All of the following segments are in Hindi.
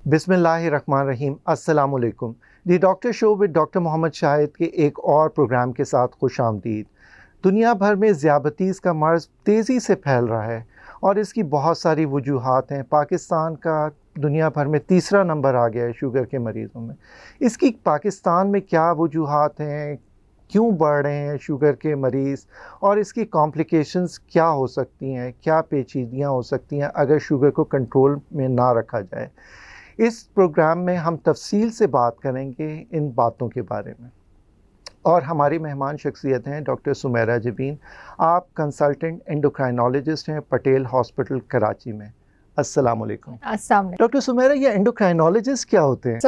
बिस्मिल्लाहिर्रहमानिर्रहीम। अस्सलामुअलैकुम। The doctor show with doctor Mohammad Shahid के एक और प्रोग्राम के साथ खुश आमदीद। दुनिया भर में ज़ियाबतीस का मर्ज़ तेज़ी से फैल रहा है और इसकी बहुत सारी वजूहात हैं। पाकिस्तान का दुनिया भर में तीसरा नंबर आ गया है शुगर के मरीज़ों में। इसकी पाकिस्तान में क्या वजूहात हैं, क्यों बढ़ रहे हैं शुगर के मरीज़ और इसकी कॉम्प्लिकेशंस क्या हो सकती हैं, क्या पेचीदगियाँ हो सकती हैं अगर शुगर को कंट्रोल में ना रखा जाए। इस प्रोग्राम में हम तफसील से बात करेंगे इन बातों के बारे में और हमारी मेहमान शख्सियत हैं डॉक्टर सुमेरा जबीन। आप कंसल्टेंट एंडोक्राइनोलॉजिस्ट हैं पटेल हॉस्पिटल कराची में। अस्सलाम वालेकुम। अस्सलाम वालेकुम। डॉक्टर सुमेरा, ये एंडोक्राइनोलॉजिस्ट क्या होते हैं?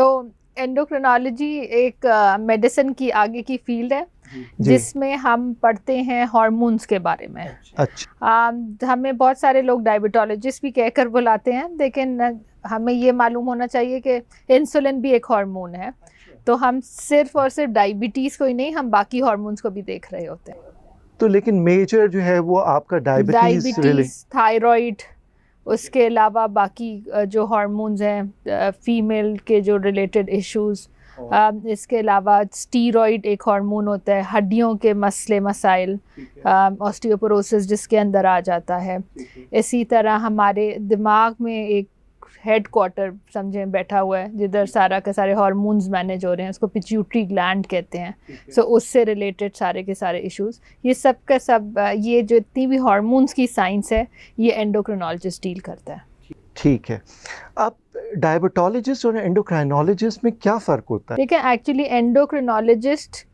एंडोक्रिनोलॉजी एक मेडिसिन की आगे की फील्ड है जिसमें हम पढ़ते हैं हार्मोन्स के बारे में। अच्छा। हमें बहुत सारे लोग डायबिटोलॉजिस्ट भी कहकर बुलाते हैं, लेकिन हमें ये मालूम होना चाहिए कि इंसुलिन भी एक हार्मोन है। तो हम सिर्फ और सिर्फ डायबिटीज़ को ही नहीं, हम बाकी हार्मोन्स को भी देख रहे होते हैं। तो लेकिन मेजर जो है वो आपका डायबिटीज़, थायराइड, उसके अलावा बाकी जो हार्मोन्स हैं, फीमेल के जो रिलेटेड इश्यूज़, इसके अलावा स्टीरॉइड एक हार्मोन होता है, हड्डियों के मसले मसाइल, ऑस्टियोपोरोसिस जिसके अंदर आ जाता है। इसी तरह हमारे दिमाग में एक हेड क्वार्टर समझें बैठा हुआ है जिधर सारा के सारे हार्मोन्स मैनेज हो रहे हैं, उसको पिट्यूटरी ग्लैंड कहते हैं। सो उससे रिलेटेड सारे के सारे इश्यूज़, ये सब का सब, ये जो इतनी भी हार्मोन्स की साइंस है ये एंडोक्रिनोलॉजिस्ट डील करता है। ठीक है। अब डायबिटोलॉजिस्ट और एंडोक्राइनोलॉजिस्ट में क्या फ़र्क होता है? देखिए, एक्चुअली एंडोक्रिनोलॉजिस्ट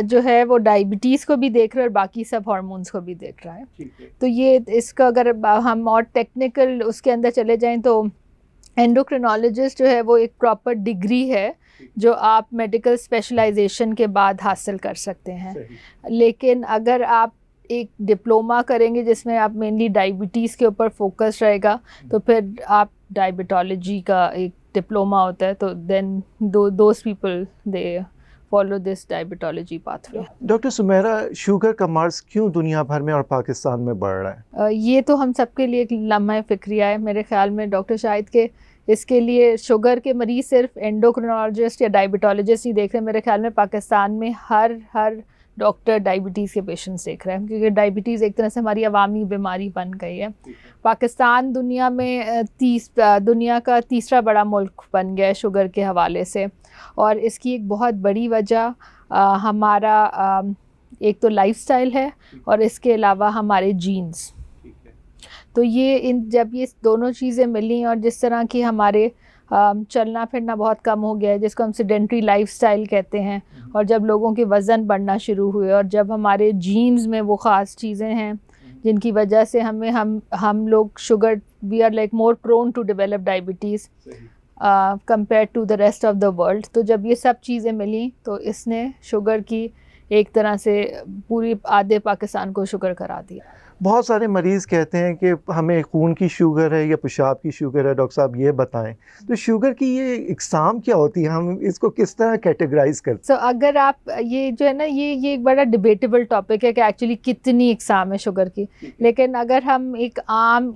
जो है वो डायबिटीज़ को भी देख रहा है और बाकी सब हार्मोन्स को भी देख रहा है। तो ये इसका अगर हम और टेक्निकल उसके अंदर चले जाएं तो एंडोक्रिनोलॉजिस्ट जो है वो एक प्रॉपर डिग्री है जो आप मेडिकल स्पेशलाइजेशन के बाद हासिल कर सकते हैं। लेकिन अगर आप एक डिप्लोमा करेंगे जिसमें आप मेनली डायबिटीज़ के ऊपर फोकस रहेगा, तो फिर आप डायबिटोलॉजी का एक डिप्लोमा होता है, तो then those people they follow this diabetology pathway. Doctor Sumera, sugar का मर्ज़ क्यों दुनिया भर में और पाकिस्तान में बढ़ रहा है? ये तो हम सबके लिए एक लम्हा फ़िक्रिया है मेरे ख़्याल में डॉक्टर शाहिद के। इसके लिए शुगर के मरीज़ सिर्फ एंडोक्रिनोलॉजिस्ट या डायबिटोलॉजिस्ट ही देख रहे हैं। मेरे ख्याल में पाकिस्तान में हर डॉक्टर डायबिटीज़ के पेशेंट्स देख रहे हैं, क्योंकि डायबिटीज़ एक तरह से हमारी अवामी बीमारी बन गई है। पाकिस्तान दुनिया में दुनिया का तीसरा बड़ा मुल्क बन गया है शुगर के हवाले से, और इसकी एक बहुत बड़ी वजह हमारा एक तो लाइफस्टाइल है और इसके अलावा हमारे जीन्स। तो ये जब ये दोनों चीज़ें मिली और जिस तरह की हमारे चलना फिरना बहुत कम हो गया है, जिसको हम सेडेंट्री लाइफस्टाइल कहते हैं, और जब लोगों के वज़न बढ़ना शुरू हुए और जब हमारे जीन्स में वो ख़ास चीज़ें हैं जिनकी वजह से हम लोग sugar, we are like more prone to develop diabetes compare to the rest of the world. तो जब ये सब चीज़ें मिली तो इसने शुगर की एक तरह से पूरी आधे पाकिस्तान को शुगर करा दिया। बहुत सारे मरीज़ कहते हैं कि हमें खून की शुगर है या पेशाब की शुगर है। डॉक्टर साहब ये बताएं, तो शुगर की ये इकसाम क्या होती है, हम इसको किस तरह कैटेगराइज करते हैं? अगर आप ये जो है ना, ये एक बड़ा डिबेटेबल टॉपिक है कि एक्चुअली कितनी इकसाम है शुगर की। लेकिन अगर हम एक आम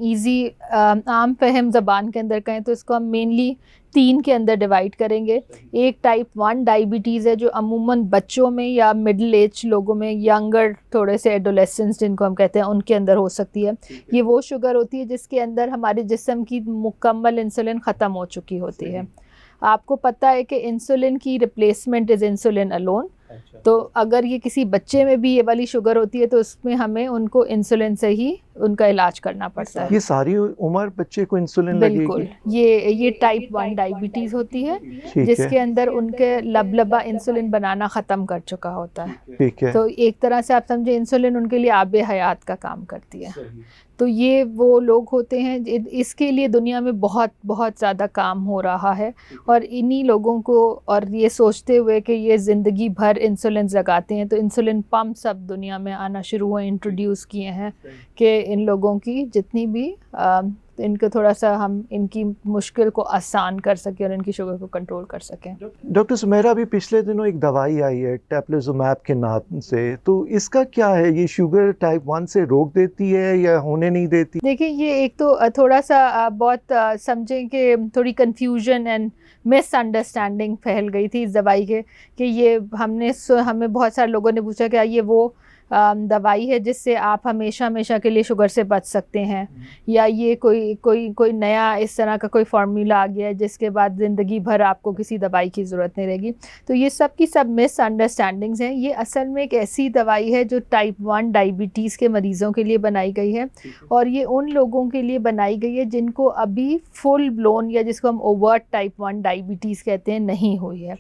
फहम ज़बान के अंदर कहें तो इसको हम मेनली 3 के अंदर डिवाइड करेंगे। एक टाइप 1 डायबिटीज़ है जो अमूमन बच्चों में या मिडिल एज लोगों में, यंगर थोड़े से एडोलेसेंट्स जिनको हम कहते हैं, उनके अंदर हो सकती है। ये वो शुगर होती है जिसके अंदर हमारे जिस्म की मुकम्मल इंसुलिन ख़त्म हो चुकी होती है। आपको पता है कि इंसुलिन की रिप्लेसमेंट इज़ इंसुलिन अलोन। तो अगर ये किसी बच्चे में भी ये वाली शुगर होती है तो उसमें हमें उनको इंसुलिन से ही उनका इलाज करना पड़ता है। ये सारी उम्र बच्चे को इंसुलिन लगेगी? बिल्कुल। ये टाइप 1 डायबिटीज़ होती है जिसके अंदर उनके लबलबा इंसुलिन बनाना ख़त्म कर चुका होता है। ठीक है। तो एक तरह से आप समझे इंसुलिन उनके लिए आबे हयात का काम करती है। तो ये वो लोग होते हैं, इसके लिए दुनिया में बहुत बहुत ज़्यादा काम हो रहा है, और इन्हीं लोगों को, और ये सोचते हुए कि ये ज़िंदगी भर इंसुलिन लगाते हैं, तो इंसुलिन पम्प्स अब दुनिया में आना शुरू हुए, इंट्रोड्यूस किए हैं कि इन लोगों की जितनी भी इनको थोड़ा सा हम इनकी मुश्किल को आसान कर सकें और इनकी शुगर को कंट्रोल कर सकें। डॉक्टर सुमेरा, अभी पिछले दिनों एक दवाई आई है टेप्लेजुमैब के नाम से, तो इसका क्या है? ये शुगर टाइप 1 से रोक देती है या होने नहीं देती? देखिए, ये एक तो थोड़ा सा बहुत समझें कि थोड़ी कंफ्यूजन एंड मिसअंडरस्टैंडिंग फैल गई थी इस दवाई के, कि ये हमें बहुत सारे लोगों ने पूछा कि ये वो दवाई है जिससे आप हमेशा हमेशा के लिए शुगर से बच सकते हैं, या ये कोई नया इस तरह का कोई फार्मूला आ गया है जिसके बाद ज़िंदगी भर आपको किसी दवाई की ज़रूरत नहीं रहेगी। तो ये सब की सब मिसअंडरस्टैंडिंग्स हैं। ये असल में एक ऐसी दवाई है जो टाइप 1 डायबिटीज़ के मरीज़ों के लिए बनाई गई है, और ये उन लोगों के लिए बनाई गई है जिनको अभी फुल ब्लोन, या जिसको हम ओवर्ट टाइप 1 डायबिटीज़ कहते हैं, नहीं हुई है।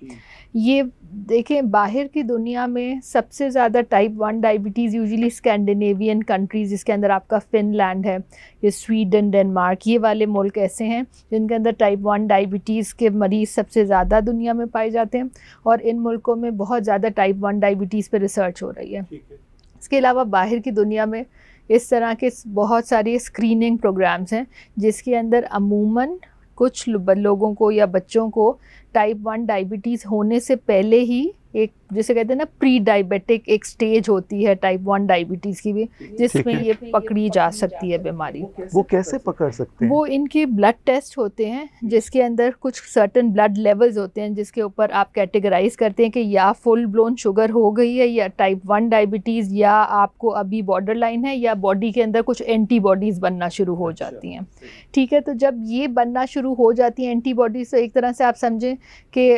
ये देखें, बाहर की दुनिया में सबसे ज़्यादा type 1 diabetes usually Scandinavian countries, जिसके अंदर आपका फिनलैंड है, ये स्वीडन, डेनमार्क, ये वाले मुल्क ऐसे हैं जिनके अंदर टाइप 1 डायबिटीज़ के मरीज़ सबसे ज़्यादा दुनिया में पाए जाते हैं, और इन मुल्कों में बहुत ज़्यादा टाइप 1 डायबिटीज़ पे रिसर्च हो रही है। इसके अलावा बाहर की दुनिया में इस तरह के बहुत सारे स्क्रीनिंग प्रोग्राम्स हैं जिसके अंदर अमूमन कुछ लोगों को या बच्चों को टाइप 1 डायबिटीज़ होने से पहले ही एक, जिसे कहते हैं ना, प्री डायबिटिक एक स्टेज होती है टाइप 1 डायबिटीज़ की भी, जिसमें ये पकड़ी जा सकती है बीमारी। वो कैसे पकड़ सकते हैं? वो इनके ब्लड टेस्ट होते हैं जिसके अंदर कुछ सर्टेन ब्लड लेवल्स होते हैं जिसके ऊपर आप कैटेगराइज करते हैं कि या फुल ब्लोन शुगर हो गई है, या टाइप 1 डायबिटीज़, या आपको अभी बॉर्डर लाइन है, या बॉडी के अंदर कुछ एंटीबॉडीज़ बनना शुरू हो जाती हैं। ठीक है, तो जब ये बनना शुरू हो जाती हैं एंटीबॉडीज़, तो एक तरह से आप समझें कि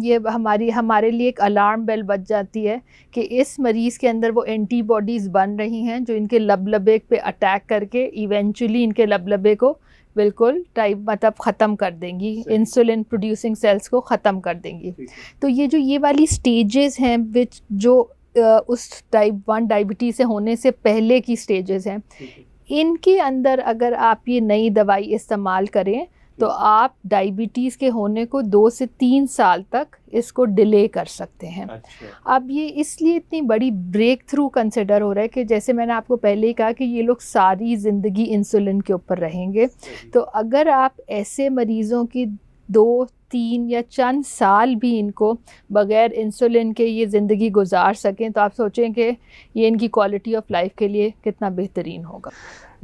ये हमारे लिए एक अलार्म बेल बज जाती है कि इस मरीज़ के अंदर वो एंटीबॉडीज़ बन रही हैं जो इनके लबलबे पे अटैक करके इवेंचुअली इनके लबलबे को बिल्कुल मतलब ख़त्म कर देंगी, इंसुलिन प्रोड्यूसिंग सेल्स को ख़त्म कर देंगी। तो ये वाली स्टेजेस हैं विच जो उस टाइप 1 डायबिटीज़ से होने से पहले की स्टेजेस हैं, इनके अंदर अगर आप ये नई दवाई इस्तेमाल करें तो आप डायबिटीज़ के होने को 2 से 3 साल तक इसको डिले कर सकते हैं। अब ये इसलिए इतनी बड़ी ब्रेक थ्रू कंसिडर हो रहा है कि जैसे मैंने आपको पहले ही कहा कि ये लोग सारी ज़िंदगी इंसुलिन के ऊपर रहेंगे। तो अगर आप ऐसे मरीज़ों की 2, 3 या चंद साल भी इनको बग़ैर इंसुलिन के ये ज़िंदगी गुजार सकें, तो आप सोचें कि ये इनकी क्वालिटी ऑफ लाइफ के लिए कितना बेहतरीन होगा।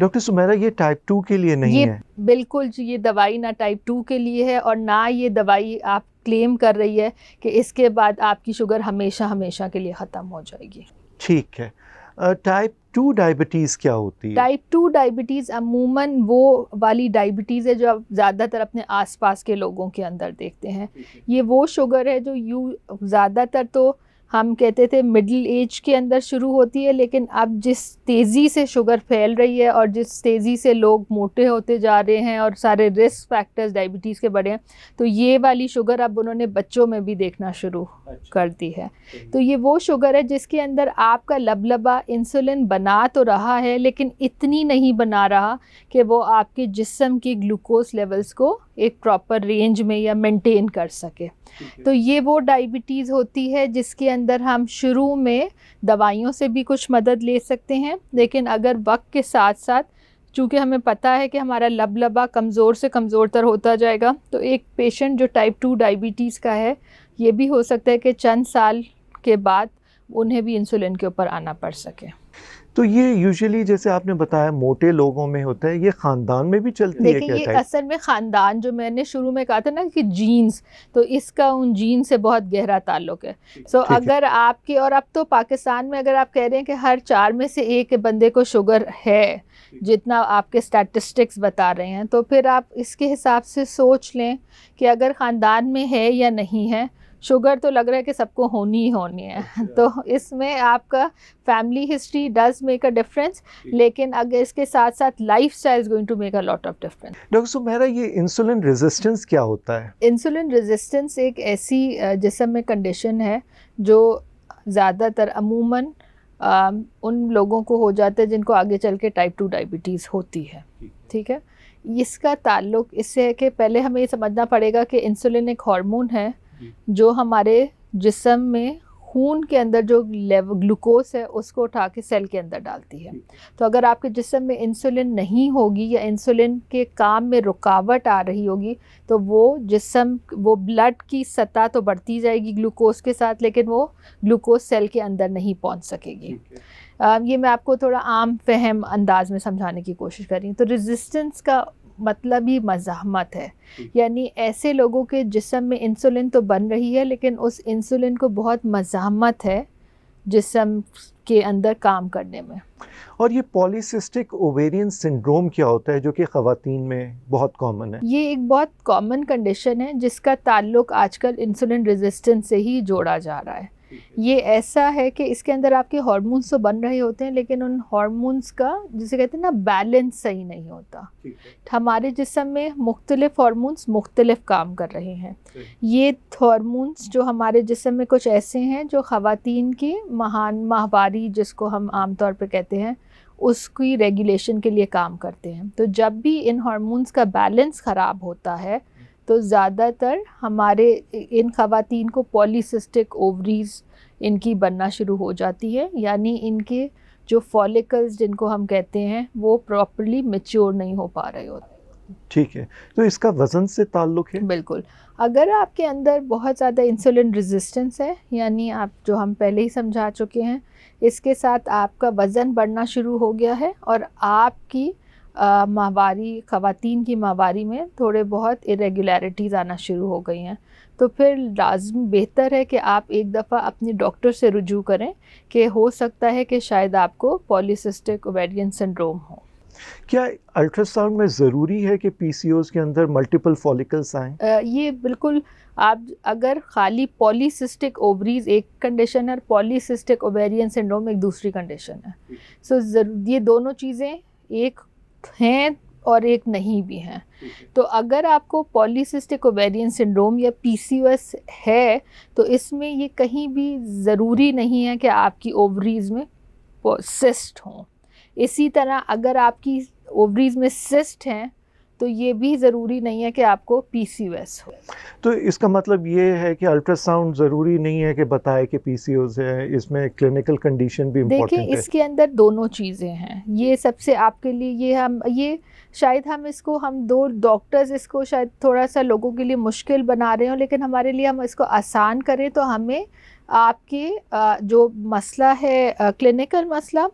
डॉक्टर सुमेरा, ये टाइप 2 के लिए नहीं है? बिल्कुल जी, ये दवाई ना टाइप 2 के लिए है, और ना ये दवाई आप क्लेम कर रही है कि इसके बाद आपकी शुगर हमेशा हमेशा के लिए ख़त्म हो जाएगी। ठीक है। टाइप 2 डायबिटीज़ क्या होती है? टाइप 2 डायबिटीज़ अमूमन वो वाली डायबिटीज़ है जो आप ज़्यादातर अपने आसपास के लोगों के अंदर देखते हैं। ये वो शुगर है जो ज़्यादातर तो हम कहते थे मिडिल एज के अंदर शुरू होती है, लेकिन अब जिस तेज़ी से शुगर फैल रही है और जिस तेज़ी से लोग मोटे होते जा रहे हैं और सारे रिस्क फैक्टर्स डायबिटीज़ के बढ़े हैं, तो ये वाली शुगर अब उन्होंने बच्चों में भी देखना शुरू कर दी है। तो ये वो शुगर है जिसके अंदर आपका लबलबा इंसुलिन बना तो रहा है, लेकिन इतनी नहीं बना रहा कि वो आपके जिस्म के ग्लूकोज लेवल्स को एक प्रॉपर रेंज में या मेंटेन कर सके। तो ये वो डायबिटीज़ होती है जिसके अंदर हम शुरू में दवाइयों से भी कुछ मदद ले सकते हैं, लेकिन अगर वक्त के साथ साथ चूँकि हमें पता है कि हमारा लबलबा कमज़ोर से कमज़ोर तर होता जाएगा, तो एक पेशेंट जो टाइप 2 डायबिटीज़ का है, ये भी हो सकता है कि चंद साल के बाद उन्हें भी इंसुलिन के ऊपर आना पड़ सके। तो ये यूजुअली जैसे आपने बताया मोटे लोगों में होता है, ये ख़ानदान में भी चलती है क्या? देखिए, ये असल में ख़ानदान, जो मैंने शुरू में कहा था ना कि जीन्स, तो इसका उन जीन से बहुत गहरा ताल्लुक़ है। सो अगर आपके, और अब तो पाकिस्तान में अगर आप कह रहे हैं कि हर 4 में से 1 बंदे को शुगर है, जितना आपके स्टैटिस्टिक्स बता रहे हैं, तो फिर आप इसके हिसाब से सोच लें कि अगर ख़ानदान में है या नहीं है। शुगर तो लग रहा है कि सबको होनी ही होनी है, तो इसमें आपका family history does make a difference, लेकिन अगर इसके साथ साथ lifestyle is going to make a lot of difference. Doctor Sumera, ये इंसुलिन रेजिस्टेंस क्या होता है? इंसुलिन रेजिस्टेंस एक ऐसी जिस्म में कंडीशन है जो ज़्यादातर अमूमन उन लोगों को हो जाता है जिनको आगे चल के टाइप 2 डायबिटीज़ होती है। ठीक है, इसका ताल्लुक़ इससे है कि पहले हमें ये समझना पड़ेगा कि इंसुलिन एक हार्मोन है जो हमारे जिस्म में खून के अंदर जो लेवल ग्लूकोज है उसको उठा के सेल के अंदर डालती है। तो अगर आपके जिस्म में इंसुलिन नहीं होगी या इंसुलिन के काम में रुकावट आ रही होगी तो वो ब्लड की सतह तो बढ़ती जाएगी ग्लूकोज के साथ, लेकिन वो ग्लूकोज सेल के अंदर नहीं पहुंच सकेगी। ये मैं आपको थोड़ा आम फहम अंदाज में समझाने की कोशिश कर रही हूँ। तो रेजिस्टेंस का मतलब ही मज़ाहमत है, यानी ऐसे लोगों के जिस्म में इंसुलिन तो बन रही है लेकिन उस इंसुलिन को बहुत मज़ाहमत है जिस्म के अंदर काम करने में। और ये पॉलीसिस्टिक ओवेरियन सिंड्रोम क्या होता है, जो कि ख़वातीन में बहुत कॉमन है? ये एक बहुत कॉमन कंडीशन है जिसका ताल्लुक आजकल इंसुलिन रेजिस्टेंस से ही जोड़ा जा रहा है। ये ऐसा है कि इसके अंदर आपके हार्मोन्स तो बन रहे होते हैं लेकिन उन हार्मोन्स का, जिसे कहते हैं ना, बैलेंस सही नहीं होता। हमारे जिस्म में मुख्तलिफ हार्मोन्स मुख्तलिफ काम कर रहे हैं। ये हार्मोन्स जो हमारे जिस्म में कुछ ऐसे हैं जो ख़वातीन की माहवारी, जिसको हम आमतौर पे कहते हैं, उसकी रेगुलेशन के लिए काम करते हैं। तो जब भी इन हार्मोन्स का बैलेंस ख़राब होता है तो ज़्यादातर हमारे इन ख़वातीन को पॉलीसिस्टिक ओवरीज इनकी बनना शुरू हो जाती है, यानी इनके जो फॉलिकल्स जिनको हम कहते हैं वो प्रॉपर्ली मैच्योर नहीं हो पा रहे होते। ठीक है, तो इसका वज़न से ताल्लुक़ है? बिल्कुल। अगर आपके अंदर बहुत ज़्यादा इंसुलिन रेजिस्टेंस है, यानी आप, जो हम पहले ही समझा चुके हैं, इसके साथ आपका वज़न बढ़ना शुरू हो गया है और आपकी माहवारी, ख़वातीन की माहवारी में थोड़े बहुत इरेगुलरिटीज़ आना शुरू हो गई हैं, तो फिर लाज़मी बेहतर है कि आप एक दफ़ा अपने डॉक्टर से रुजू करें कि हो सकता है कि शायद आपको पॉलीसिस्टिक ओवेरियन सिंड्रोम हो। क्या अल्ट्रासाउंड में ज़रूरी है कि पीसीओज़ के अंदर मल्टीपल फॉलिकल्स आएँ? ये बिल्कुल, आप अगर खाली पॉलीसिस्टिक ओवरीज एक कंडीशन है और पॉलीसिस्टिक ओवेरियन सिंड्रोम एक दूसरी कंडीशन है, सो ये दोनों चीज़ें एक हैं और एक नहीं भी हैं। तो अगर आपको पॉलीसिस्टिक ओवेरियन सिंड्रोम या पीसीओएस है तो इसमें ये कहीं भी ज़रूरी नहीं है कि आपकी ओवरीज में सिस्ट हों। इसी तरह अगर आपकी ओवरीज में सिस्ट हैं तो ये भी ज़रूरी नहीं है कि आपको पीसीओएस हो। तो इसका मतलब ये है कि अल्ट्रासाउंड ज़रूरी नहीं है कि बताए कि पीसीओएस है, इसमें क्लिनिकल कंडीशन भी इम्पोर्टेंट है। देखिए, इसके अंदर दोनों चीज़ें हैं। ये सबसे आपके लिए ये शायद हम दो डॉक्टर्स इसको शायद थोड़ा सा लोगों के लिए मुश्किल बना रहे हो, लेकिन हमारे लिए हम इसको आसान करें तो हमें आपके जो मसला है, क्लिनिकल मसला,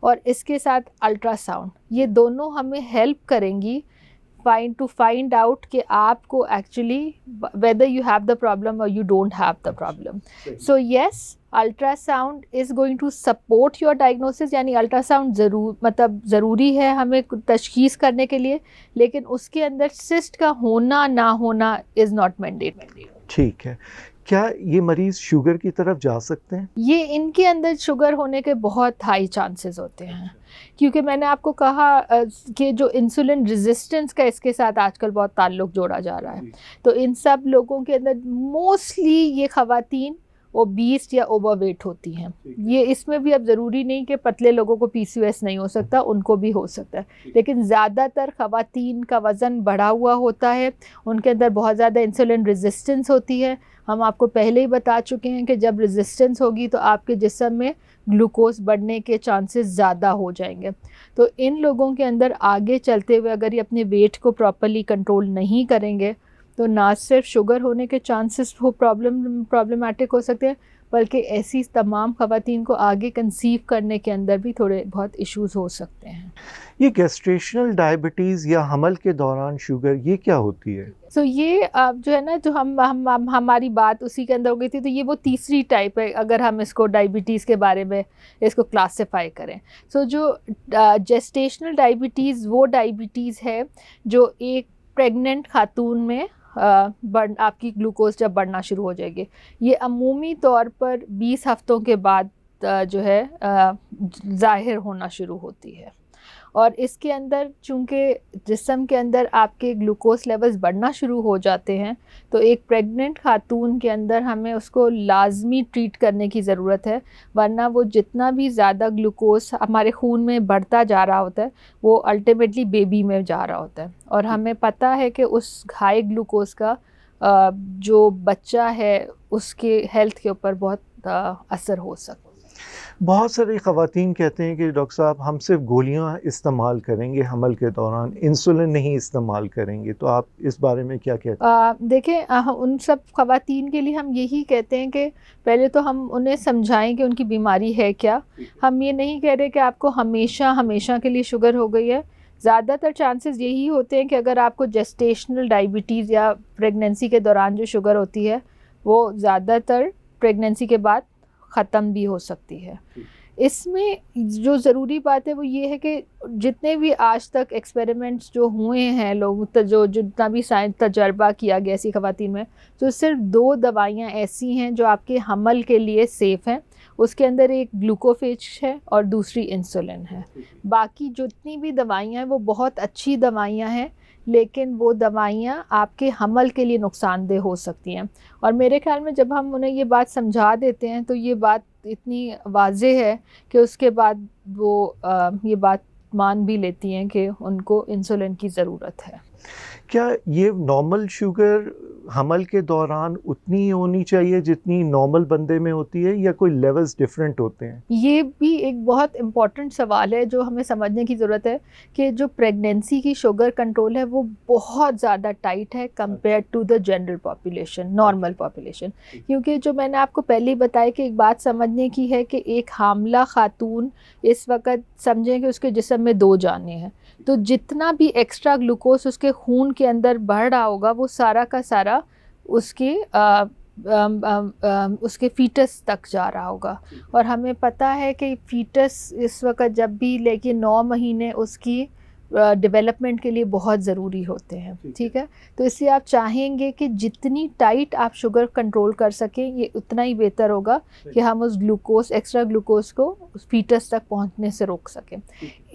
और इसके साथ अल्ट्रासाउंड, ये दोनों हमें हेल्प करेंगी to find out कि आपको actually whether you have the problem or you don't have the problem. So yes, ultrasound is going to support your diagnosis, यानी अल्ट्रासाउंड ज़रूरी है हमें तशखीस करने के लिए, लेकिन उसके अंदर सिस्ट का होना ना होना is not mandatory। ठीक है, क्या ये मरीज़ शुगर की तरफ जा सकते हैं? ये इनके अंदर शुगर होने के बहुत हाई चांसेस होते हैं, क्योंकि मैंने आपको कहा कि जो इंसुलिन रेजिस्टेंस का इसके साथ आजकल बहुत ताल्लुक़ जोड़ा जा रहा है। तो इन सब लोगों के अंदर मोस्टली ये ख़वातीन ओबीस या ओवरवेट होती हैं। ये इसमें भी अब ज़रूरी नहीं कि पतले लोगों को पीसीओएस नहीं हो सकता, उनको भी हो सकता है, लेकिन ज़्यादातर ख़वातीन का वज़न बढ़ा हुआ होता है, उनके अंदर बहुत ज़्यादा इंसुलिन रेजिस्टेंस होती है। हम आपको पहले ही बता चुके हैं कि जब रेजिस्टेंस होगी तो आपके जिस्म में ग्लूकोज बढ़ने के चांसेस ज़्यादा हो जाएंगे। तो इन लोगों के अंदर आगे चलते हुए अगर ये अपने वेट को प्रॉपर्ली कंट्रोल नहीं करेंगे तो ना सिर्फ शुगर होने के चांसेस वो प्रॉब्लमेटिक हो सकते हैं, बल्कि ऐसी तमाम ख़वातीन को आगे कंसीव करने के अंदर भी थोड़े बहुत इश्यूज हो सकते हैं। ये गेस्टेशनल डायबिटीज़ या हमल के दौरान शुगर, ये क्या होती है? सो ये जो है ना, जो हमारी बात उसी के अंदर हो गई थी, तो ये वो तीसरी टाइप है अगर हम इसको डायबिटीज़ के बारे में इसको क्लासिफाई करें। सो जो जेस्टेशनल डायबिटीज़ वो डायबिटीज़ है जो एक प्रेग्नेंट खातून में आपकी ग्लूकोज जब बढ़ना शुरू हो जाएगी। ये अमूमी तौर पर 20 हफ्तों के बाद जो है ज़ाहिर होना शुरू होती है, और इसके अंदर चूँकि जिस्म के अंदर आपके ग्लूकोज लेवल्स बढ़ना शुरू हो जाते हैं तो एक प्रेग्नेंट खातून के अंदर हमें उसको लाजमी ट्रीट करने की ज़रूरत है, वरना वो जितना भी ज़्यादा ग्लूकोज हमारे खून में बढ़ता जा रहा होता है वो अल्टीमेटली बेबी में जा रहा होता है। और हमें पता है कि उस हाई ग्लूकोज का जो बच्चा है उसके हेल्थ के ऊपर बहुत असर हो सकता है। बहुत सारी ख़वातीन कहते हैं कि डॉक्टर साहब हम सिर्फ गोलियां इस्तेमाल करेंगे हमल के दौरान, इंसुलिन नहीं इस्तेमाल करेंगे, तो आप इस बारे में क्या कहते हैं? देखिए उन सब ख़वातीन के लिए हम यही कहते हैं कि पहले तो हम उन्हें समझाएं कि उनकी बीमारी है क्या। हम ये नहीं कह रहे कि आपको हमेशा हमेशा के लिए शुगर हो गई है। ज़्यादातर चांसेस यही होते हैं कि अगर आपको जेस्टेशनल डायबिटीज़ या प्रेगनेंसी के दौरान जो शुगर होती है वो ज़्यादातर प्रेगनेंसी के बाद ख़त्म भी हो सकती है। इसमें जो ज़रूरी बात है वो ये है कि जितने भी आज तक एक्सपेरिमेंट्स जो हुए हैं लोग जो जितना भी साइंस तजर्बा किया गया ऐसी ख़वातीन में, तो सिर्फ 2 दवाइयाँ ऐसी हैं जो आपके हमल के लिए सेफ़ हैं। उसके अंदर एक ग्लूकोफेज है और दूसरी इंसुलिन है। बाकी जितनी भी दवाइयाँ हैं वो बहुत अच्छी दवाइयाँ हैं, लेकिन वो दवाइयाँ आपके हमल के लिए नुकसानदेह हो सकती हैं। और मेरे ख़्याल में जब हम उन्हें ये बात समझा देते हैं तो ये बात इतनी वाज़ेह है कि उसके बाद वो ये बात मान भी लेती हैं कि उनको इंसुलिन की ज़रूरत है। क्या ये नॉर्मल शुगर हमल के दौरान उतनी ही होनी चाहिए जितनी नॉर्मल बंदे में होती है, या कोई लेवल्स डिफरेंट होते हैं? ये भी एक बहुत इम्पॉर्टेंट सवाल है जो हमें समझने की ज़रूरत है कि जो प्रेगनेंसी की शुगर कंट्रोल है वो बहुत ज़्यादा टाइट है compare to the general population, normal population. क्योंकि जो मैंने आपको पहले ही बताया कि एक बात समझने की है कि एक हामला खातून इस वक्त समझें कि उसके जिस्म में 2 जानें हैं, तो जितना भी एक्स्ट्रा ग्लूकोज उसके खून के अंदर बढ़ रहा होगा वो सारा का सारा उसके फीटस तक जा रहा होगा। और हमें पता है कि फीटस इस वक्त जब भी लेके 9 महीने उसकी डेवलपमेंट के लिए बहुत ज़रूरी होते हैं, ठीक है। तो इसलिए आप चाहेंगे कि जितनी टाइट आप शुगर कंट्रोल कर सकें ये उतना ही बेहतर होगा कि हम उस ग्लूकोज एक्स्ट्रा ग्लूकोज को उस फीटस तक पहुंचने से रोक सकें।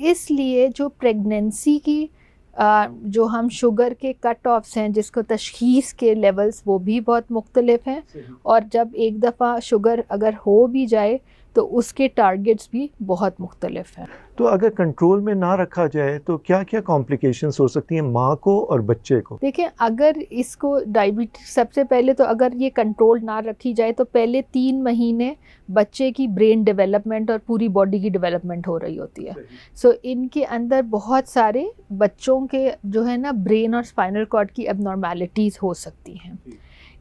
इसलिए जो प्रेगनेंसी की जो हम शुगर के कट ऑफ्स हैं जिसको तशख़ीस के लेवल्स वो भी बहुत मुख्तलिफ हैं, और जब एक दफ़ा शुगर अगर हो भी जाए तो उसके टारगेट्स भी बहुत मुख्तलिफ हैं। तो अगर कंट्रोल में ना रखा जाए तो क्या क्या कॉम्प्लिकेशंस हो सकती हैं माँ को और बच्चे को? देखिए, अगर इसको डायबिटीज़ सबसे पहले तो अगर ये कंट्रोल ना रखी जाए तो पहले 3 महीने बच्चे की ब्रेन डेवलपमेंट और पूरी बॉडी की डेवलपमेंट हो रही होती है। सो इनके अंदर बहुत सारे बच्चों के जो है ना ब्रेन और स्पाइनल कॉर्ड की एबनॉर्मेलिटीज़ हो सकती हैं।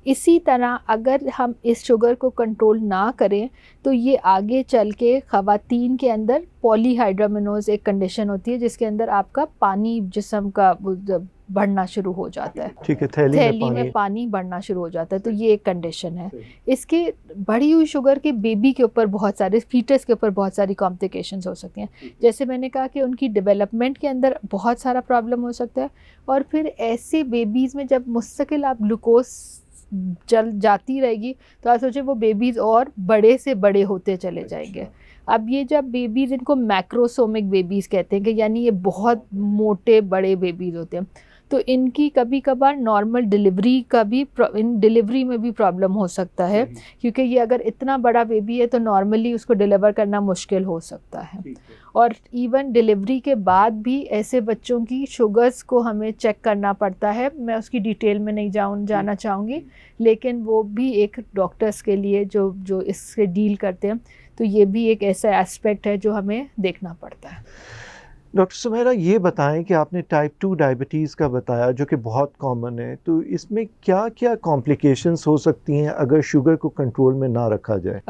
इसी तरह अगर हम इस शुगर को कंट्रोल ना करें तो ये आगे चल के ख़वातीन के अंदर पॉलीहाइड्रामिनोज एक कंडीशन होती है जिसके अंदर आपका पानी जिस्म का बढ़ना शुरू हो जाता है। ठीक है, थैली में पानी बढ़ना शुरू हो जाता है, तो ये एक कंडीशन है। इसके बढ़ी हुई शुगर के बेबी के ऊपर बहुत सारे फीटस के ऊपर बहुत सारी कॉम्प्लिकेशंस हो सकती हैं। जैसे मैंने कहा कि उनकी डेवलपमेंट के अंदर बहुत सारा प्रॉब्लम हो सकता है, और फिर ऐसे बेबीज़ में जब मुस्तकिल आप ग्लूकोज चल जाती रहेगी तो आप सोचें वो बेबीज़ और बड़े से बड़े होते चले जाएंगे। अब ये जब बेबीज़, इनको मैक्रोसोमिक बेबीज़ कहते हैं कि यानी ये बहुत मोटे बड़े बेबीज़ होते हैं, तो इनकी कभी कभार नॉर्मल डिलीवरी का भी इन डिलीवरी में भी प्रॉब्लम हो सकता है, क्योंकि ये अगर इतना बड़ा बेबी है तो नॉर्मली उसको डिलीवर करना मुश्किल हो सकता है। और इवन डिलीवरी के बाद भी ऐसे बच्चों की शुगर्स को हमें चेक करना पड़ता है। मैं उसकी डिटेल में नहीं जाना चाहूँगी, लेकिन वो भी एक डॉक्टर्स के लिए जो इससे डील करते हैं, तो ये भी एक ऐसा एस्पेक्ट है जो हमें देखना पड़ता है। डॉक्टर सुमेरा, ये बताएं कि आपने टाइप 2 डायबिटीज़ का बताया जो कि बहुत कॉमन है, तो इसमें क्या क्या कॉम्प्लिकेशंस हो सकती हैं अगर शुगर को कंट्रोल में ना रखा जाए?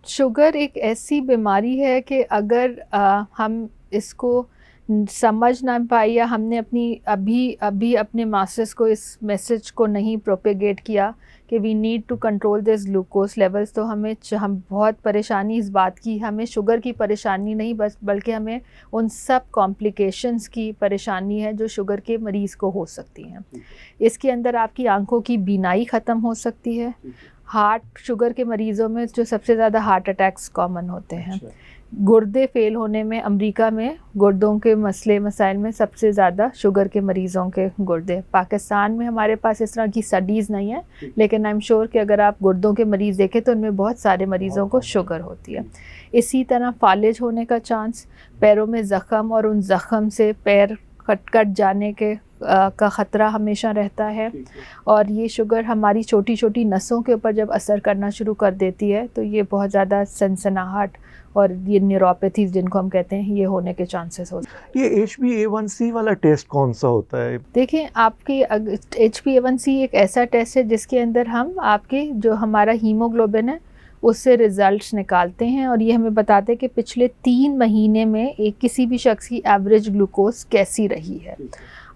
शुगर एक ऐसी बीमारी है कि अगर हम इसको समझ ना पाए या हमने अभी अपने मास्टर्स को इस मैसेज को नहीं प्रोपेगेट किया कि we need to control this glucose levels, तो हम बहुत परेशानी इस बात की, हमें शुगर की परेशानी नहीं बल्कि हमें उन सब कॉम्प्लिकेशंस की परेशानी है जो शुगर के मरीज़ को हो सकती हैं। इसके अंदर आपकी आंखों की बीनाई ख़त्म हो सकती है। हार्ट, शुगर के मरीज़ों में जो सबसे ज़्यादा हार्ट अटैक्स कॉमन होते हैं। गुर्दे फेल होने में, अमेरिका में गुर्दों के मसाइल में सबसे ज़्यादा शुगर के मरीज़ों के गुर्दे। पाकिस्तान में हमारे पास इस तरह की स्टडीज़ नहीं है, लेकिन आई एम श्योर कि अगर आप गुर्दों के मरीज़ देखें तो उनमें बहुत सारे मरीज़ों को शुगर होती है। इसी तरह फालिज होने का चांस, पैरों में ज़ख़म और उन ज़ख़म से पैर कट जाने के का ख़तरा हमेशा रहता है। और ये शुगर हमारी छोटी छोटी नसों के ऊपर जब असर करना शुरू कर देती है तो ये बहुत ज़्यादा सनसनाहट और ये न्यूरोपैथीज जिनको हम कहते हैं ये होने के चांसेस होते हैं। ये HbA1c वाला टेस्ट कौन सा होता है? देखिए, आपकी HbA1c एक ऐसा टेस्ट है जिसके अंदर हम आपके जो हमारा हीमोग्लोबिन है उससे रिज़ल्ट्स निकालते हैं और ये हमें बताते हैं कि पिछले 3 महीने में एक किसी भी शख्स की एवरेज ग्लूकोज कैसी रही है।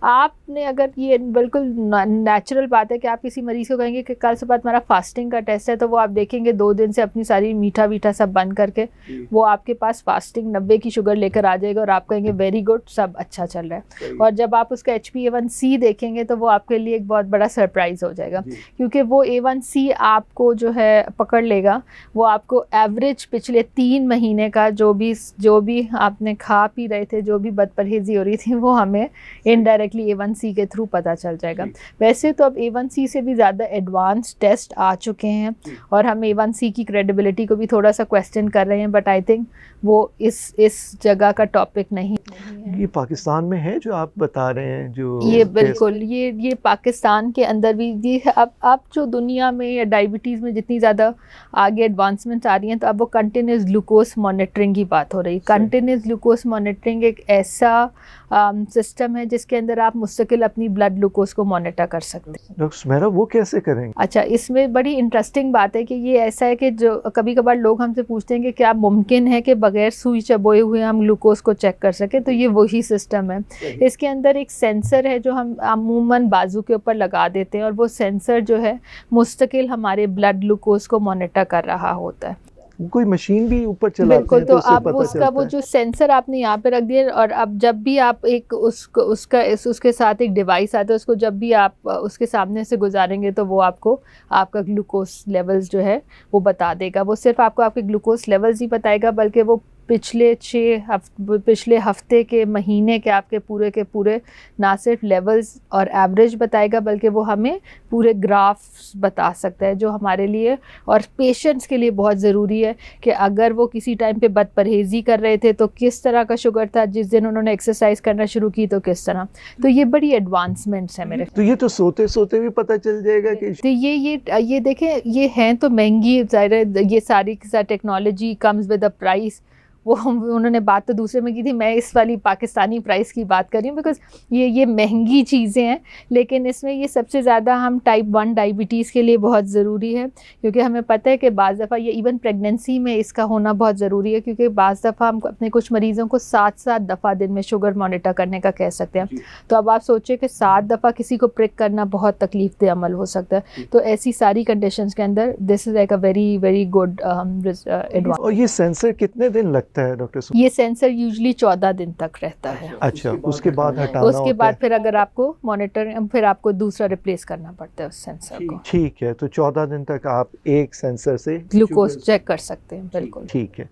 आपने अगर ये बिल्कुल नेचुरल बात है कि आप किसी मरीज़ को कहेंगे कि कल सुबह तुम्हारा फास्टिंग का टेस्ट है तो वो आप देखेंगे 2 दिन से अपनी सारी मीठा वीठा सब बंद करके वो आपके पास फास्टिंग 90 की शुगर लेकर आ जाएगा और आप कहेंगे वेरी गुड, सब अच्छा चल रहा है। और जब आप उसका HbA1c देखेंगे तो वो आपके लिए एक बहुत बड़ा सरप्राइज़ हो जाएगा, क्योंकि वो A1c आपको जो है पकड़ लेगा, वो आपको एवरेज पिछले 3 महीने का जो भी आपने खा पी रहे थे, जो भी बदपरहेज़ी हो रही थी, वो हमें इनडायरेक्ट A1c के थ्रू पता चल जाएगा। वैसे तो अब A1c से भी ज़्यादा एडवांस टेस्ट आ चुके हैं और हम A1c की क्रेडिबिलिटी को भी थोड़ा सा क्वेश्चन कर रहे हैं, बट आई थिंक वो इस जगह का टॉपिक नहीं है। ये पाकिस्तान में है जो आप बता रहे हैं? जो ये बिल्कुल ये पाकिस्तान के अंदर भी ये अब जो दुनिया में या डायबिटीज़ में जितनी ज़्यादा आगे एडवांसमेंट आ रही हैं तो अब वो कंटिन्यूस ग्लूकोज मॉनिटरिंग की बात हो रही है। कंटिन्यूस ग्लूकोज मॉनिटरिंग एक ऐसा सिस्टम है जिसके अंदर आप मुस्तकिल अपनी ब्लड ग्लूकोज को मॉनिटर कर सकते हैं। डॉक्टर सुमेरा, वो कैसे करेंगे? अच्छा, इसमें बड़ी इंटरेस्टिंग बात है कि ये ऐसा है कि जो कभी कभार लोग हमसे पूछते हैं कि क्या मुमकिन है कि बगैर सुई चबोए हुए हम ग्लूकोज को चेक कर सकें, तो ये वही सिस्टम है। इसके अंदर एक सेंसर है जो हम अमूमन बाजू के ऊपर लगा देते हैं और वो सेंसर जो है मुस्तकिल हमारे ब्लड ग्लूकोज को मॉनिटर कर रहा होता है। कोई मशीन भी ऊपर चलाते बिल्कुल, हैं तो उससे आप पता उसका चलता वो है? जो सेंसर आपने यहाँ पे रख दिया और अब जब भी आप एक उसके साथ एक डिवाइस आता है, उसको जब भी आप उसके सामने से गुजारेंगे तो वो आपको आपका ग्लूकोज लेवल्स जो है वो बता देगा। वो सिर्फ आपको आपके ग्लूकोज लेवल्स ही बताएगा, बल्कि वो पिछले हफ्ते के महीने के आपके पूरे के पूरे ना सिर्फ लेवल्स और एवरेज बताएगा बल्कि वो हमें पूरे ग्राफ्स बता सकता है, जो हमारे लिए और पेशेंट्स के लिए बहुत ज़रूरी है कि अगर वो किसी टाइम पे बदपरहेज़ी कर रहे थे तो किस तरह का शुगर था, जिस दिन उन्होंने एक्सरसाइज करना शुरू की तो किस तरह। तो ये बड़ी एडवांसमेंट्स है मेरे। तो ये तो सोते सोते भी पता चल जाएगा कि तो ये देखें, ये हैं तो महंगी, ज़ाहिर है ये सारी की सारी technology comes with a price. वो उन्होंने बात तो दूसरे में की थी, मैं इस वाली पाकिस्तानी प्राइस की बात कर रही हूँ, बिकॉज़ ये महंगी चीज़ें हैं, लेकिन इसमें ये सबसे ज़्यादा हम टाइप 1 डायबिटीज़ के लिए बहुत ज़रूरी है, क्योंकि हमें पता है कि बाज़ दफ़ा ये इवन प्रेगनेंसी में इसका होना बहुत ज़रूरी है, क्योंकि बाज़ दफ़ा हम अपने कुछ मरीज़ों को 7 दफ़ा दिन में शुगर मॉनिटर करने का कह सकते हैं। तो अब आप सोचिए कि 7 दफ़ा किसी को प्रिक करना बहुत तकलीफ़देह अमल हो सकता है। तो ऐसी सारी कंडीशंस के अंदर this is like a very very good advance. और ये सेंसर कितने दिन लगता है डॉक्टर? ये सेंसर यूजुअली 14 दिन तक रहता है। अच्छा, उसके बाद हटाना उसके बाद फिर अगर आपको मॉनिटर, फिर आपको दूसरा रिप्लेस करना पड़ता है उस सेंसर को। ठीक है, तो 14 दिन तक आप एक सेंसर से ग्लूकोज चेक कर सकते हैं। बिल्कुल ठीक है।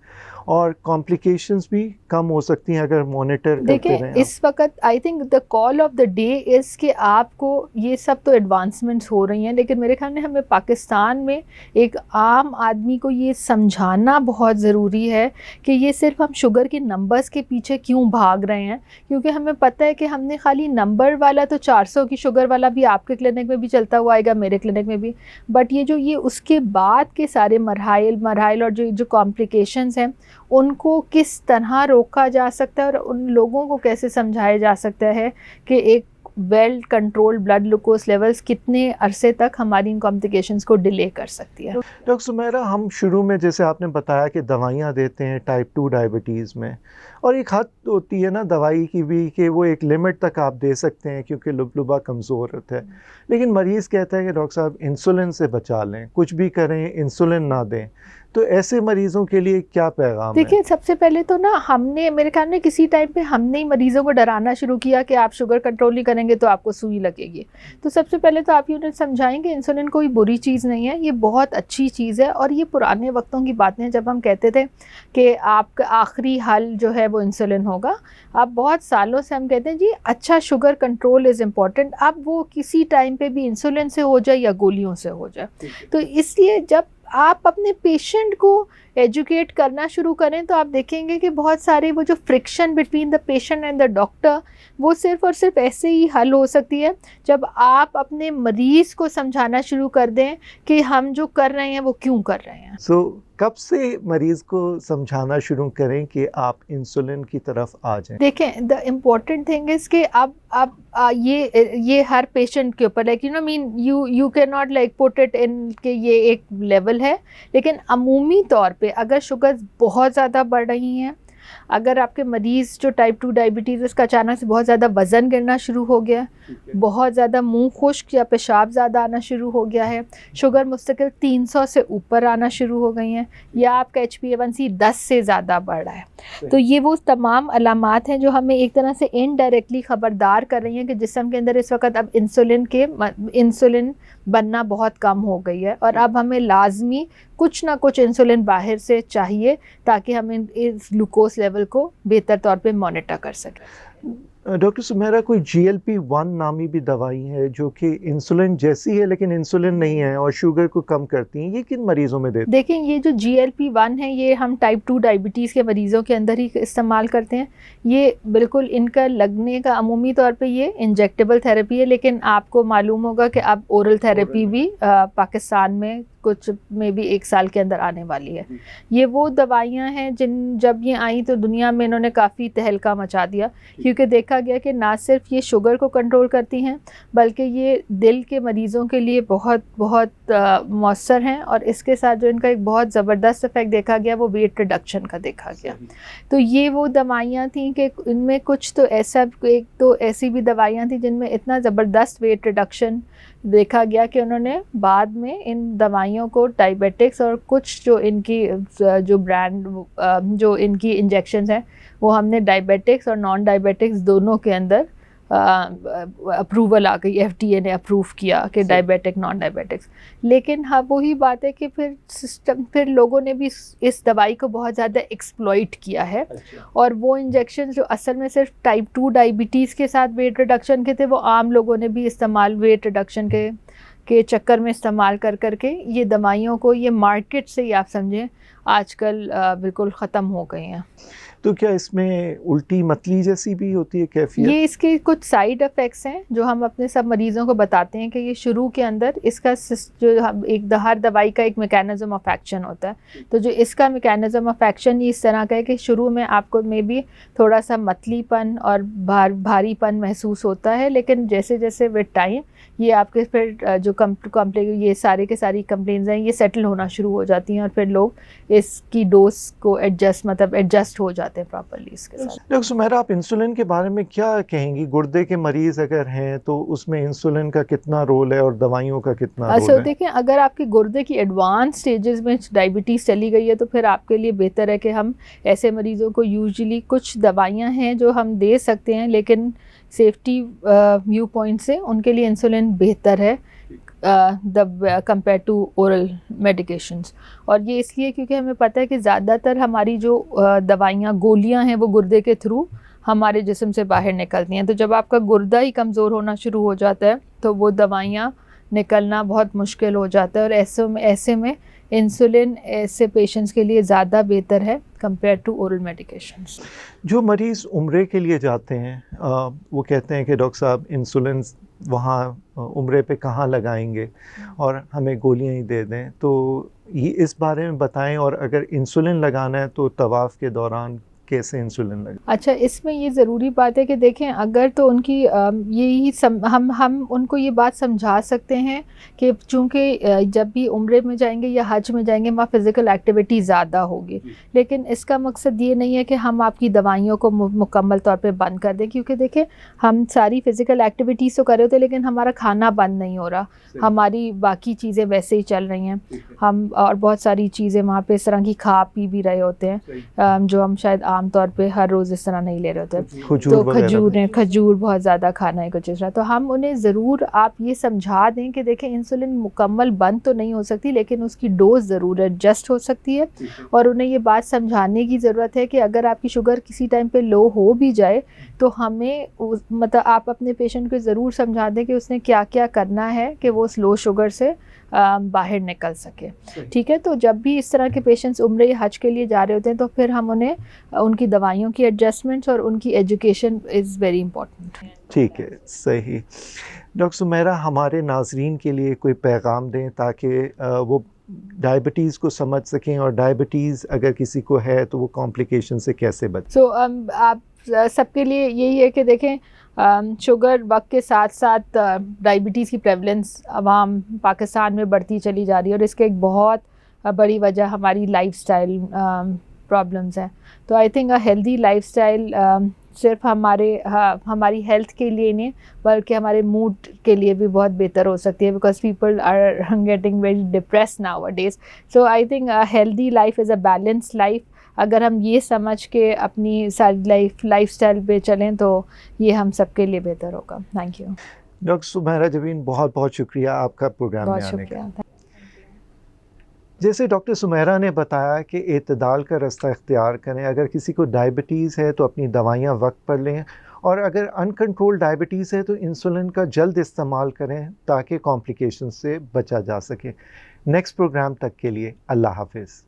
और कॉम्प्लिकेशंस भी कम हो सकती हैं अगर मॉनिटर करते देखिए, रहें। इस वक्त I think the call of the day is कि आपको ये सब तो एडवांसमेंट्स हो रही हैं, लेकिन मेरे ख्याल में हमें पाकिस्तान में एक आम आदमी को ये समझाना बहुत ज़रूरी है कि ये सिर्फ हम शुगर के नंबर्स के पीछे क्यों भाग रहे हैं, क्योंकि हमें पता है कि हमने खाली नंबर वाला तो 400 की शुगर वाला भी आपके क्लिनिक में भी चलता हुआ आएगा, मेरे क्लिनिक में भी, बट ये उसके बाद के सारे मरहाइल और जो कॉम्प्लिकेशंस हैं उनको किस तरह रोका जा सकता है और उन लोगों को कैसे समझाया जा सकता है कि एक well controlled blood glucose levels कितने अरसे तक हमारी इन कॉम्प्लिकेशंस को डिले कर सकती है। डॉक्टर सुमेरा, हम शुरू में जैसे आपने बताया कि दवाइयाँ देते हैं टाइप 2 डायबिटीज़ में, और एक हद होती है ना दवाई की भी कि वो एक लिमिट तक आप दे सकते हैं क्योंकि लुबलुबा कमज़ोर होता है, लेकिन मरीज़ कहता है कि डॉक्टर साहब इंसुलिन से बचा लें, कुछ भी करें इंसुलिन ना दें। तो ऐसे मरीज़ों के लिए क्या पैगाम है? देखिए, सबसे पहले तो ना हमने मेरे ख्याल में किसी टाइम पे हमने ही मरीज़ों को डराना शुरू किया कि आप शुगर कंट्रोल नहीं करेंगे तो आपको सुई लगेगी। तो सबसे पहले तो आप ये उन्हें समझाएंगे इंसुलिन कोई बुरी चीज़ नहीं है, ये बहुत अच्छी चीज़ है। और ये पुराने वक्तों की बातें हैं जब हम कहते थे कि आपका आखिरी हल जो है वो इंसुलिन होगा। अब बहुत सालों से हम कहते हैं जी अच्छा शुगर कंट्रोल इज़ इम्पॉर्टेंट, अब वो किसी टाइम पे भी इंसुलिन से हो जाए या गोलियों से हो जाए। तो इसलिए जब आप अपने पेशेंट को एजुकेट करना शुरू करें तो आप देखेंगे कि बहुत सारे वो जो friction between the patient and the doctor वो सिर्फ और सिर्फ ऐसे ही हल हो सकती है जब आप अपने मरीज़ को समझाना शुरू कर दें कि हम जो कर रहे हैं वो क्यों कर रहे हैं। कब से मरीज़ को समझाना शुरू करें कि आप इंसुलिन की तरफ आ जाएं? देखें, द इम्पॉर्टेंट थिंग इज़ कि अब ये हर पेशेंट के ऊपर like you can not like put it in कि ये एक लेवल है, लेकिन अमूमी तौर पे अगर शुगर बहुत ज़्यादा बढ़ रही हैं, अगर आपके मरीज़ जो टाइप 2 डायबिटीज़ इसका अचानक से बहुत ज़्यादा वज़न गिरना शुरू हो गया, बहुत ज़्यादा मुंह खुश्क या पेशाब ज़्यादा आना शुरू हो गया है, शुगर मुस्तकिल 300 से ऊपर आना शुरू हो गई हैं, या आपका HbA1c 10 से ज़्यादा बढ़ रहा है, तो ये वो तमाम अलामात हैं जो हमें एक तरह से इनडायरेक्टली ख़बरदार कर रही हैं कि जिस्म के अंदर इस वक्त अब इंसुलिन बनना बहुत कम हो गई है और अब हमें लाजमी कुछ ना कुछ इंसुलिन बाहर से चाहिए ताकि हम इस ग्लूकोज लेवल को बेहतर तौर पे मॉनिटर कर सकें। डॉक्टर सुमेरा, कोई GLP-1 नामी भी दवाई है जो कि इंसुलिन जैसी है लेकिन इंसुलिन नहीं है और शुगर को कम करती हैं, ये किन मरीज़ों में देते हैं? देखें, ये जो GLP-1 है ये हम टाइप 2 डायबिटीज़ के मरीज़ों के अंदर ही इस्तेमाल करते हैं। ये बिल्कुल इनका लगने का अमूमी तौर पे ये इंजेक्टेबल थेरेपी है, लेकिन आपको मालूम होगा कि अब ओरल थेरेपी भी पाकिस्तान में कुछ में भी 1 साल के अंदर आने वाली है। ये वो दवाइयाँ हैं जब ये आई तो दुनिया में इन्होंने काफ़ी तहलका मचा दिया, क्योंकि देखा गया कि ना सिर्फ ये शुगर को कंट्रोल करती हैं बल्कि ये दिल के मरीज़ों के लिए बहुत बहुत मौसर हैं, और इसके साथ जो इनका एक बहुत ज़बरदस्त इफ़ेक्ट देखा गया वो वेट रिडक्शन का देखा गया। तो ये वो दवाइयाँ थी कि इनमें कुछ तो एक तो ऐसी भी दवाइयाँ थी जिनमें इतना ज़बरदस्त वेट रिडक्शन देखा गया कि उन्होंने बाद में इन दवाइयों को डायबिटिक्स और कुछ जो इनकी जो इनकी इंजेक्शंस हैं वो हमने डायबिटिक्स और नॉन डायबिटिक्स दोनों के अंदर अप्रूवल आ गई, FDA ने अप्रूव किया कि डायबिटिक नॉन डायबिटिक्स। लेकिन हाँ, वही बात है कि फिर लोगों ने भी इस दवाई को बहुत ज़्यादा एक्सप्लॉइट किया है। और वो इंजेक्शन जो असल में सिर्फ टाइप 2 डायबिटीज़ के साथ वेट रिडक्शन के थे, वो आम लोगों ने भी इस्तेमाल वेट रिडक्शन के चक्कर में इस्तेमाल कर करके ये दवाइयों को ये मार्केट से ही आप समझें आजकल बिल्कुल ख़त्म हो गई हैं। तो क्या इसमें उल्टी मतली जैसी भी होती है कैफियत? ये इसके कुछ साइड इफ़ेक्ट्स हैं जो हम अपने सब मरीज़ों को बताते हैं कि ये शुरू के अंदर इसका जो हर दवाई का एक मैकेनिज़्म ऑफ एक्शन होता है। तो जो इसका मैकेनिज़्म ऑफ एक्शन इस तरह का है कि शुरू में आपको मे बी थोड़ा सा मतलीपन और भारीपन महसूस होता है, लेकिन जैसे जैसे विद टाइम ये आपके फिर जो ये सारे के सारी कंप्लेंट्स हैं ये सेटल होना शुरू हो जाती हैं और फिर लोग इसकी डोज को एडजस्ट हो जाते हैं प्रॉपर्ली इसके साथ। डॉक्टर सुमेरा, आप इंसुलिन के बारे में क्या कहेंगी? गुर्दे के मरीज़ अगर हैं तो उसमें इंसुलिन का कितना रोल है और दवाइयों का कितना रोल है? देखें, अगर आपके गुर्दे की एडवांस स्टेजेस में डायबिटीज़ चली गई है तो फिर आपके लिए बेहतर है कि हम ऐसे मरीज़ों को यूजुअली कुछ दवाइयाँ हैं जो हम दे सकते हैं, लेकिन सेफ्टी व्यू पॉइंट से उनके लिए इंसुलिन बेहतर है कंपेयर टू ओरल मेडिकेशंस। और ये इसलिए क्योंकि हमें पता है कि ज़्यादातर हमारी जो दवाइयाँ गोलियाँ हैं वो गुर्दे के थ्रू हमारे जिस्म से बाहर निकलती हैं। तो जब आपका गुर्दा ही कमज़ोर होना शुरू हो जाता है तो वो दवाइयाँ निकलना बहुत मुश्किल हो जाता है, और ऐसे में इंसुलिन ऐसे पेशेंट्स के लिए ज़्यादा बेहतर है कंपेयर टू ओरल मेडिकेशंस। जो मरीज़ उम्रे के लिए जाते हैं वो कहते हैं कि डॉक्टर साहब इंसुलिन वहाँ उम्रे पे कहाँ लगाएंगे और हमें गोलियाँ ही दे दें, तो ये इस बारे में बताएं, और अगर इंसुलिन लगाना है तो तवाफ़ के दौरान कैसे इंसुलिन लगे? अच्छा, इसमें ये ज़रूरी बात है कि देखें, अगर तो उनकी हम उनको ये बात समझा सकते हैं कि चूँकि जब भी उम्रे में जाएंगे या हज में जाएंगे वहाँ फ़िज़िकल एक्टिविटी ज़्यादा होगी, लेकिन इसका मकसद ये नहीं है कि हम आपकी दवाइयों को मुकम्मल तौर पे बंद कर दें, क्योंकि देखें हम सारी फ़िज़िकल एक्टिविटीज़ तो कर रहे होते लेकिन हमारा खाना बंद नहीं हो रहा, हमारी बाकी चीज़ें वैसे ही चल रही हैं, हम और बहुत सारी चीज़ें वहाँ पे इस तरह की खा पी भी रहे होते हैं जो हम शायद आम तौर पे हर रोज़ इस तरह नहीं ले रहे होते। तो खजूर बहुत ज़्यादा खाना है कुछ इस तरह। तो हम उन्हें ज़रूर आप ये समझा दें कि देखें इंसुलिन मुकम्मल बंद तो नहीं हो सकती, लेकिन उसकी डोज ज़रूर एडजस्ट हो सकती है, और उन्हें ये बात समझाने की ज़रूरत है कि अगर आपकी शुगर किसी टाइम पे लो हो भी जाए तो हमें मतलब आप अपने पेशेंट को ज़रूर समझा दें कि उसने क्या क्या करना है कि वो स्लो शुगर से बाहर निकल सके। ठीक है, तो जब भी इस तरह के पेशेंट्स उम्रे हज के लिए जा रहे होते हैं तो फिर हम उन्हें उनकी दवाइयों की एडजस्टमेंट्स और उनकी एजुकेशन इज़ वेरी इंपॉर्टेंट। ठीक है, सही। डॉक्टर सुमेरा, हमारे नाजरीन के लिए कोई पैगाम दें ताकि वो डायबिटीज़ को समझ सकें और डायबिटीज़ अगर किसी को है तो वो कॉम्प्लिकेशन से कैसे बचें। सो आप सबके लिए यही है कि देखें शुगर वक्त के साथ साथ डायबिटीज़ की प्रेवलेंस अवाम पाकिस्तान में बढ़ती चली जा रही है और इसके एक बहुत बड़ी वजह हमारी लाइफस्टाइल प्रॉब्लम्स हैं। तो I think a healthy lifestyle सिर्फ हमारी हेल्थ के लिए नहीं बल्कि हमारे मूड के लिए भी बहुत बेहतर हो सकती है, because people are getting very depressed nowadays. So I think healthy life is a balance life. अगर हम ये समझ के अपनी सारी लाइफस्टाइल पे चलें तो ये हम सबके लिए बेहतर होगा। Thank you doctor Sumera Jabeen, बहुत बहुत शुक्रिया आपका प्रोग्राम में आने का। जैसे डॉक्टर सुमेरा ने बताया कि एतदाल का रास्ता इख्तियार करें। अगर किसी को डायबिटीज़ है तो अपनी दवाइयाँ वक्त पर लें और अगर अनकंट्रोल डायबिटीज़ है तो इंसुलिन का जल्द इस्तेमाल करें ताकि कॉम्प्लिकेशन से बचा जा सके। नेक्स्ट प्रोग्राम तक के लिए अल्लाह हाफिज़।